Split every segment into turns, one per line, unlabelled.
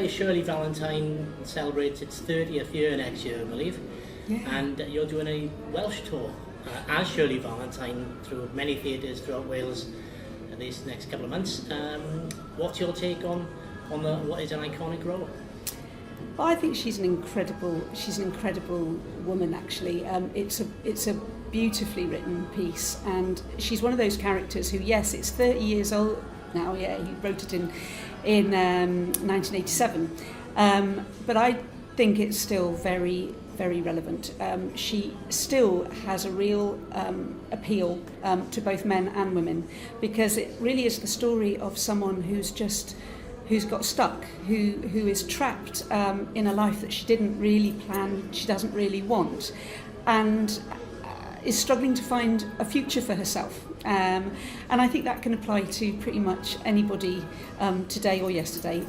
Shirley Valentine celebrates its 30th year next year, I believe.
Yeah.
And you're doing a Welsh tour as Shirley Valentine through many theatres throughout Wales these next couple of months. What's your take on what is an iconic role?
Well, I think she's an incredible woman. Actually, it's a beautifully written piece, and she's one of those characters who, yes, it's 30 years old now. Yeah, he wrote it in 1987, but I think it's still very, very relevant. She still has a real appeal to both men and women, because it really is the story of someone who's got stuck, who is trapped in a life that she didn't really plan, she doesn't really want, and is struggling to find a future for herself. And I think that can apply to pretty much anybody today or yesterday.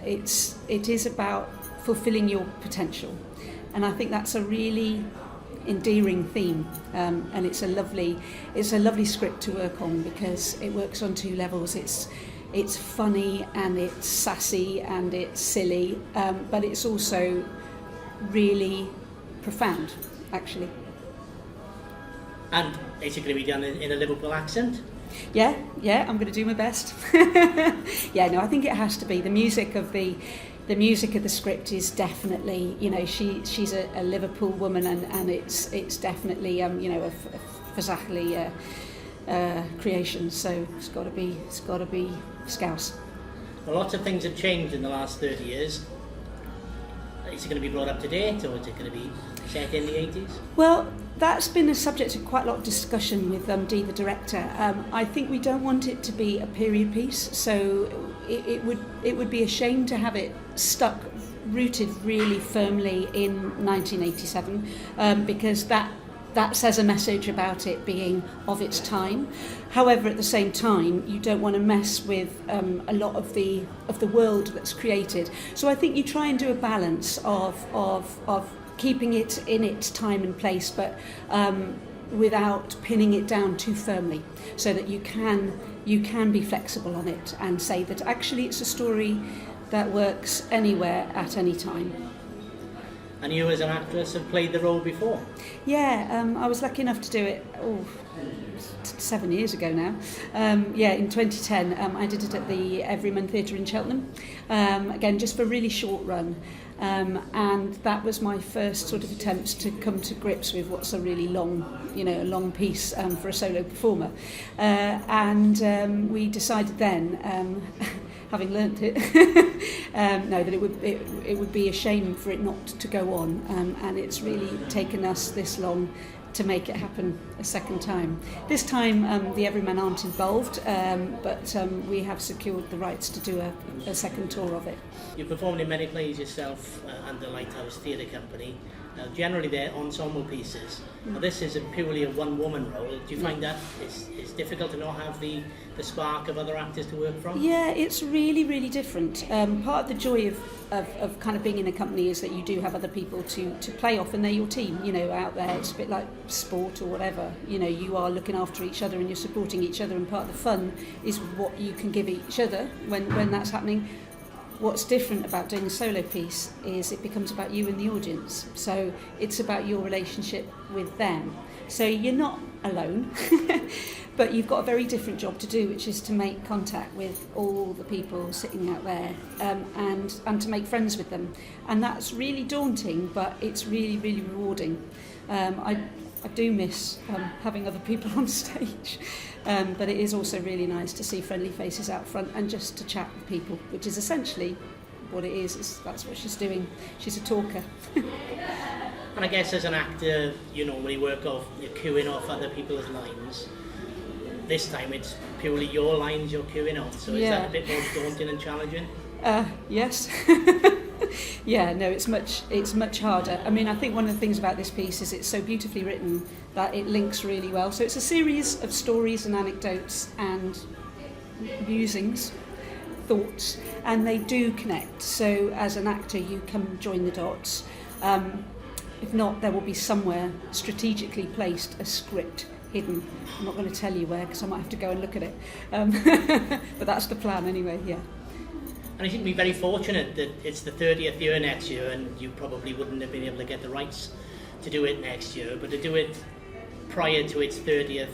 It is about fulfilling your potential. And I think that's a really endearing theme, and it's a lovely script to work on, because it works on two levels. It's funny and it's sassy and it's silly, but it's also really profound, actually.
And is it going to be done in a Liverpool accent?
Yeah, I'm going to do my best. Yeah, no, I think it has to be. The music of the script is definitely, she's a Liverpool woman, and it's definitely, a Fazachli creation. So it's got to be Scouse.
Well, lots of things have changed in the last 30 years. Is it going to be brought up to date, or is it going to be set in the 80s?
Well, that's been a subject of quite a lot of discussion with Dee, the director. I think we don't want it to be a period piece, so it would be a shame to have it rooted really firmly in 1987, because that says a message about it being of its time. However, at the same time, you don't want to mess with a lot of the world that's created. So I think you try and do a balance of keeping it in its time and place, but without pinning it down too firmly, so that you can be flexible on it and say that actually it's a story that works anywhere at any time.
And you, as an actress, have played the role before?
Yeah, I was lucky enough to do it 7 years ago now. In 2010, I did it at the Everyman Theatre in Cheltenham. Again, just for a really short run. And that was my first sort of attempt to come to grips with what's a really long piece for a solo performer. And we decided then, having learnt it, that it would be a shame for it not to go on, and it's really taken us this long to make it happen a second time. This time the Everyman aren't involved, but we have secured the rights to do a second tour of it.
You've performed in many plays yourself under Lighthouse Theatre Company. Generally they're ensemble pieces. Now, this is purely a one-woman role. Do you find that it's difficult to not have the spark of other actors to work from?
Yeah, it's really, really different. Part of the joy of kind of being in a company is that you do have other people to play off, and they're your team, out there. It's a bit like sport or whatever. You are looking after each other and you're supporting each other, and part of the fun is what you can give each other when that's happening. What's different about doing a solo piece is it becomes about you and the audience. So it's about your relationship with them. So you're not alone, but you've got a very different job to do, which is to make contact with all the people sitting out there, and to make friends with them. And that's really daunting, but it's really, really rewarding. I do miss having other people on stage, but it is also really nice to see friendly faces out front and just to chat with people, which is essentially what it is. That's what she's doing. She's a talker.
And I guess as an actor, when you work off, you're queuing off other people's lines. This time it's purely your lines you're queuing off, so is that a bit more daunting and challenging?
Yes. Yeah, no, it's much harder. I mean, I think one of the things about this piece is it's so beautifully written that it links really well. So it's a series of stories and anecdotes and musings, thoughts, and they do connect. So as an actor, you can join the dots. If not, there will be somewhere strategically placed a script hidden. I'm not going to tell you where, because I might have to go and look at it. But that's the plan anyway, yeah.
And I think we're very fortunate that it's the 30th year next year, and you probably wouldn't have been able to get the rights to do it next year, but to do it prior to its 30th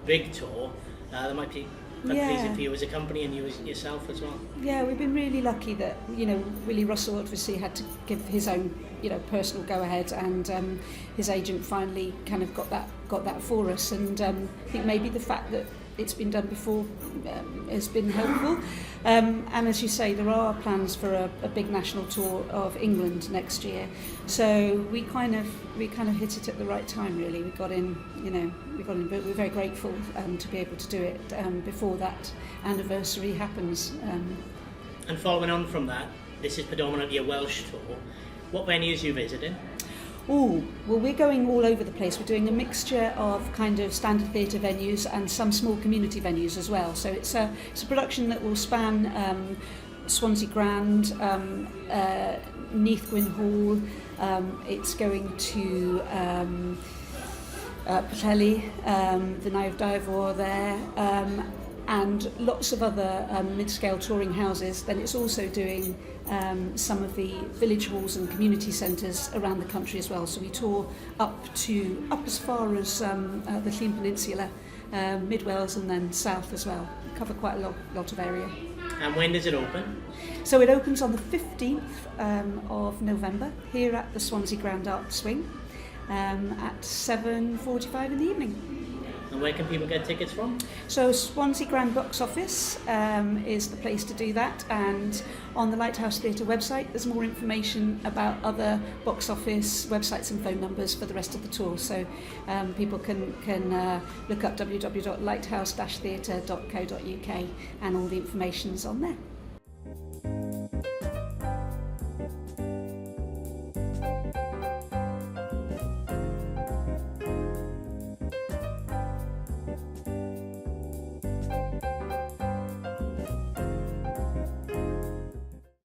big tour, that might be pleasing for you as a company and you as yourself as well.
Yeah, we've been really lucky that, you know, Willy Russell obviously had to give his own, you know, personal go-ahead, and his agent finally kind of got that for us, and I think maybe the fact that it's been done before has been helpful. And as you say, there are plans for a big national tour of England next year. So we kind of hit it at the right time, really. We got in, but we're very grateful to be able to do it before that anniversary happens.
And following on from that, this is predominantly a Welsh tour. What venues are you visiting?
Oh, well, we're going all over the place. We're doing a mixture of kind of standard theatre venues and some small community venues as well. So it's a production that will span Swansea Grand, Neath Gwyn Hall. It's going to Pwllheli, the Nau of Diafore there, and lots of other mid-scale touring houses. Then it's also doing some of the village halls and community centres around the country as well. So we tour up as far as the Llŷn Peninsula, Mid Wales, and then south as well. We cover quite a lot of area.
And when does it open?
So it opens on the 15th of November here at the Swansea Grand Art Swing at 7:45 in the evening.
And where can people get tickets from?
So Swansea Grand Box Office is the place to do that, and on the Lighthouse Theatre website there's more information about other box office websites and phone numbers for the rest of the tour, so people can look up www.lighthouse-theatre.co.uk and all the information's on there.